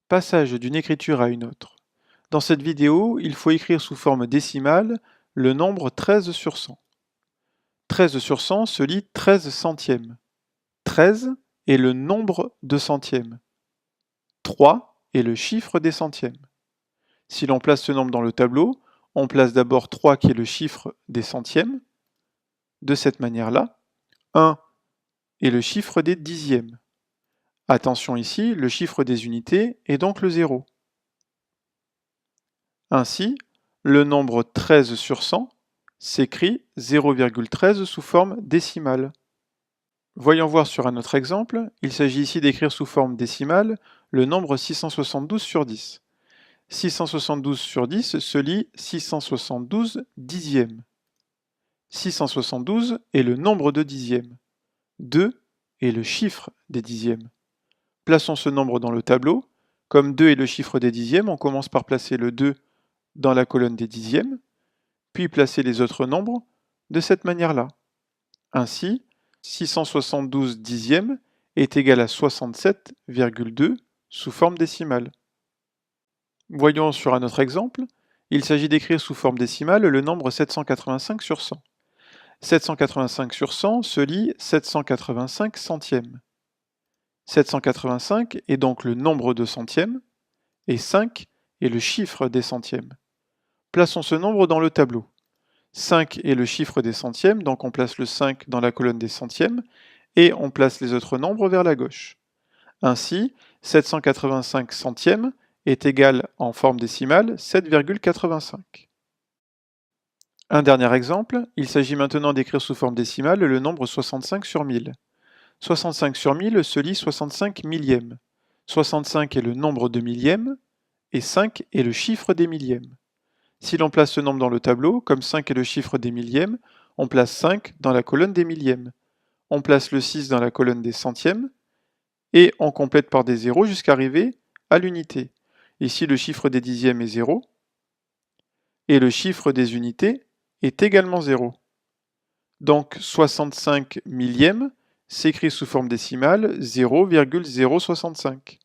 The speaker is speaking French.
Passage d'une écriture à une autre. Dans cette vidéo, il faut écrire sous forme décimale le nombre 13 sur 100. 13 sur 100 se lit 13 centièmes. 13 est le nombre de centièmes. 3 est le chiffre des centièmes. Si l'on place ce nombre dans le tableau, on place d'abord 3 qui est le chiffre des centièmes. De cette manière-là, 1 est le chiffre des dixièmes. Attention ici, le chiffre des unités est donc le 0. Ainsi, le nombre 13 sur 100 s'écrit 0,13 sous forme décimale. Voyons voir sur un autre exemple. Il s'agit ici d'écrire sous forme décimale le nombre 672 sur 10. 672 sur 10 se lit 672 dixièmes. 672 est le nombre de dixièmes. 2 est le chiffre des dixièmes. Plaçons ce nombre dans le tableau. Comme 2 est le chiffre des dixièmes, on commence par placer le 2 dans la colonne des dixièmes, puis placer les autres nombres de cette manière-là. Ainsi, 672 dixièmes est égal à 67,2 sous forme décimale. Voyons sur un autre exemple. Il s'agit d'écrire sous forme décimale le nombre 785 sur 100. 785 sur 100 se lit 785 centièmes. 785 est donc le nombre de centièmes, et 5 est le chiffre des centièmes. Plaçons ce nombre dans le tableau. 5 est le chiffre des centièmes, donc on place le 5 dans la colonne des centièmes, et on place les autres nombres vers la gauche. Ainsi, 785 centièmes est égal en forme décimale 7,85. Un dernier exemple, il s'agit maintenant d'écrire sous forme décimale le nombre 65 sur 1000. 65 sur 1000 se lit 65 millièmes. 65 est le nombre de millièmes, et 5 est le chiffre des millièmes. Si l'on place ce nombre dans le tableau, comme 5 est le chiffre des millièmes, on place 5 dans la colonne des millièmes. On place le 6 dans la colonne des centièmes, et on complète par des zéros jusqu'à arriver à l'unité. Ici, le chiffre des dixièmes est 0, et le chiffre des unités est également 0. Donc 65 millièmes s'écrit sous forme décimale 0,065.